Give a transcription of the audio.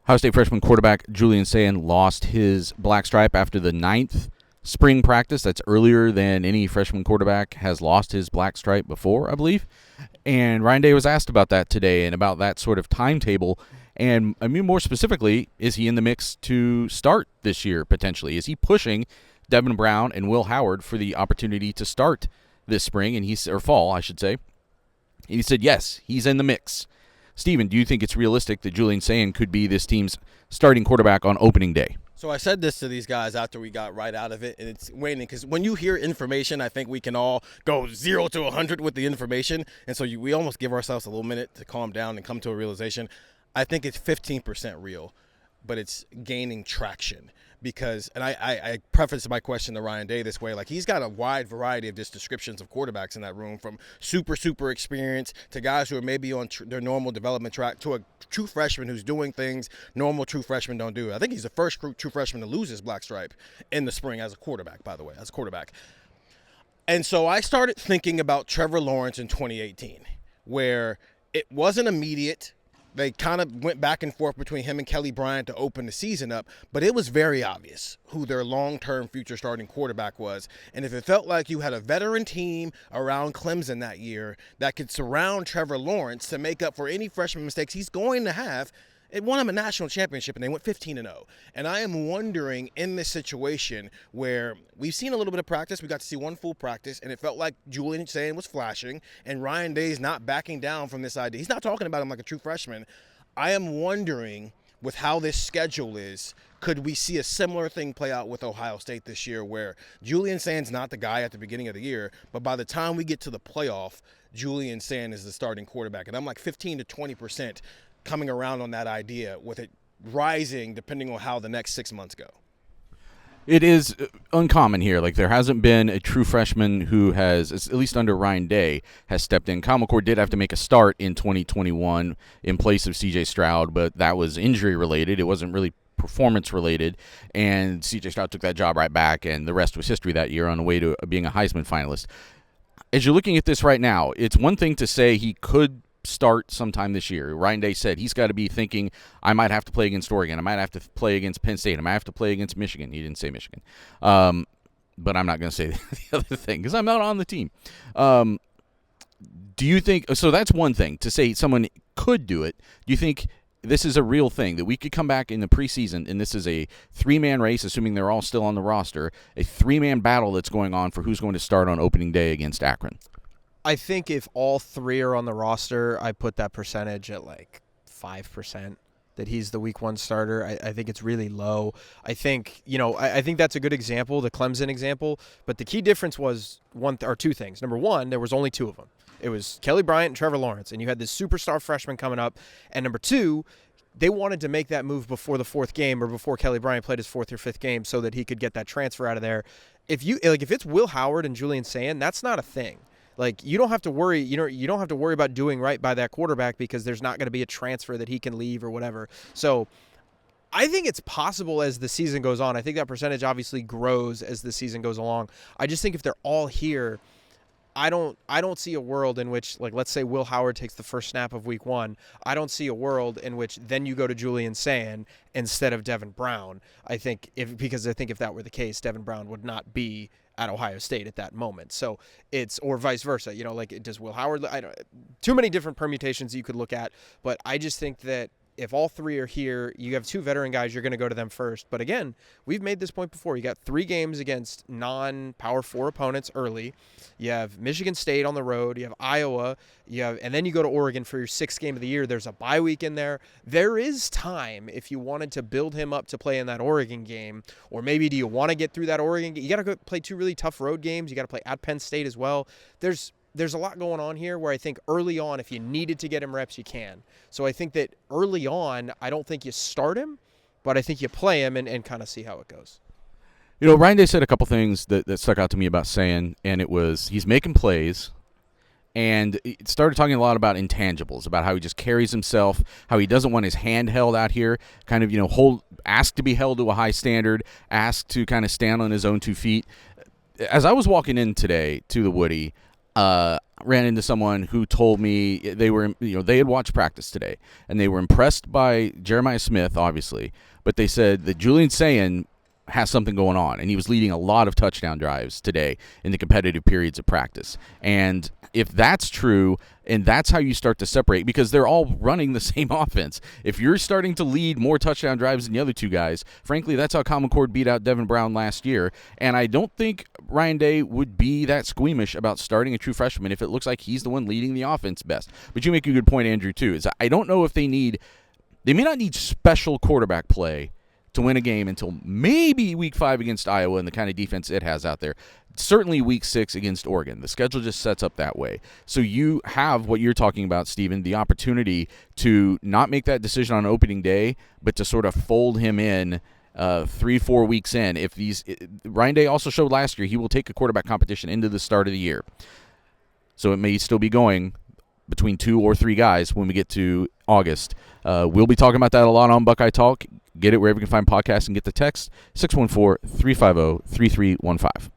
Ohio State freshman quarterback Julian Sayin lost his black stripe after the 9th spring practice. That's earlier than any freshman quarterback has lost his black stripe before, I believe. And Ryan Day was asked about that today and about that sort of timetable. And I mean, more specifically, is he in the mix to start this year potentially? Is he pushing Devin Brown and Will Howard for the opportunity to start this spring or fall, I should say? And he said yes, he's in the mix. Steven, do you think it's realistic that Julian Sayin could be this team's starting quarterback on opening day? So I said this to these guys after we got right out of it, and it's waiting because when you hear information, I think we can all go 0 to 100 with the information, and so we almost give ourselves a little minute to calm down and come to a realization. I think it's 15% real, but it's gaining traction because, and I preface my question to Ryan Day this way, like he's got a wide variety of just descriptions of quarterbacks in that room, from super experienced to guys who are maybe on their normal development track to a true freshman who's doing things normal true freshmen don't do. I think he's the first true freshman to lose his black stripe in the spring as a quarterback, by the way, as a quarterback. And so I started thinking about Trevor Lawrence in 2018, where it wasn't immediate. They kind of went back and forth between him and Kelly Bryant to open the season up, but it was very obvious who their long-term future starting quarterback was. And if it felt like you had a veteran team around Clemson that year that could surround Trevor Lawrence to make up for any freshman mistakes he's going to have, it won him a national championship, and they went 15-0. And I am wondering, in this situation where we've seen a little bit of practice, we got to see one full practice, and it felt like Julian Sayin was flashing, and Ryan Day's not backing down from this idea. He's not talking about him like a true freshman. I am wondering, with how this schedule is, could we see a similar thing play out with Ohio State this year, where Julian Sayin's not the guy at the beginning of the year, but by the time we get to the playoff, Julian Sayin is the starting quarterback. And I'm like 15 to 20% coming around on that idea, with it rising depending on how the next 6 months go. It is uncommon here. Like, there hasn't been a true freshman who has, at least under Ryan Day, has stepped in. Kyle McCord did have to make a start in 2021 in place of C.J. Stroud, but that was injury-related. It wasn't really performance-related, and C.J. Stroud took that job right back, and the rest was history that year on the way to being a Heisman finalist. As you're looking at this right now, it's one thing to say he could start sometime this year. Ryan Day said he's got to be thinking, I might have to play against Oregon. I might have to play against Penn State. I might have to play against Michigan. He didn't say Michigan. But I'm not going to say the other thing because I'm not on the team. Do you think – so that's one thing, to say someone could do it. Do you think this is a real thing, that we could come back in the preseason and this is a three-man race, assuming they're all still on the roster, a three-man battle that's going on for who's going to start on opening day against Akron? I think if all three are on the roster, I put that percentage at like 5%, that he's the week one starter. I think it's really low. I think, I think that's a good example, the Clemson example. But the key difference was two things. Number one, there was only two of them. It was Kelly Bryant and Trevor Lawrence, and you had this superstar freshman coming up. And number two, they wanted to make that move before the fourth game, or before Kelly Bryant played his fourth or fifth game, so that he could get that transfer out of there. If it's Will Howard and Julian Sayin, that's not a thing. Like, you don't have to worry, you don't have to worry about doing right by that quarterback, because there's not going to be a transfer that he can leave or whatever. So I think it's possible as the season goes on. I think that percentage obviously grows as the season goes along. I just think if they're all here, I don't see a world in which, like, let's say Will Howard takes the first snap of week one. I don't see a world in which then you go to Julian Sayin instead of Devin Brown. Because I think if that were the case, Devin Brown would not be at Ohio State at that moment. So or vice versa, does Will Howard, too many different permutations you could look at, but I just think that if all three are here, you have two veteran guys, you're going to go to them first. But again, we've made this point before. You got 3 games against non-Power 4 opponents early. You have Michigan State on the road. You have Iowa. And then you go to Oregon for your 6th game of the year. There's a bye week in there. There is time if you wanted to build him up to play in that Oregon game. Or maybe do you want to get through that Oregon game? You got to go play 2 really tough road games. You got to play at Penn State as well. There's a lot going on here where I think early on, if you needed to get him reps, you can. So I think that early on, I don't think you start him, but I think you play him and kind of see how it goes. Ryan Day said a couple things that stuck out to me about Sayin, and it was he's making plays, and he started talking a lot about intangibles, about how he just carries himself, how he doesn't want his hand held out here, kind of, ask to be held to a high standard, ask to kind of stand on his own 2 feet. As I was walking in today to the Woody, ran into someone who told me they had watched practice today and they were impressed by Jeremiah Smith, obviously, but they said that Julian Sayin has something going on, and he was leading a lot of touchdown drives today in the competitive periods of practice. And if that's true, and that's how you start to separate, because they're all running the same offense. If you're starting to lead more touchdown drives than the other two guys, frankly, that's how Common Core beat out Devin Brown last year. And I don't think Ryan Day would be that squeamish about starting a true freshman if it looks like he's the one leading the offense best. But you make a good point, Andrew, too, is I don't know if they may not need special quarterback play to win a game until maybe week 5 against Iowa and the kind of defense it has out there. Certainly week 6 against Oregon. The schedule just sets up that way. So you have what you're talking about, Stephen, the opportunity to not make that decision on opening day, but to sort of fold him in 3-4 weeks in. Ryan Day also showed last year he will take a quarterback competition into the start of the year. So it may still be going between 2 or 3 guys when we get to August. We'll be talking about that a lot on Buckeye Talk. Get it wherever you can find podcasts and get the text 614-350-3315.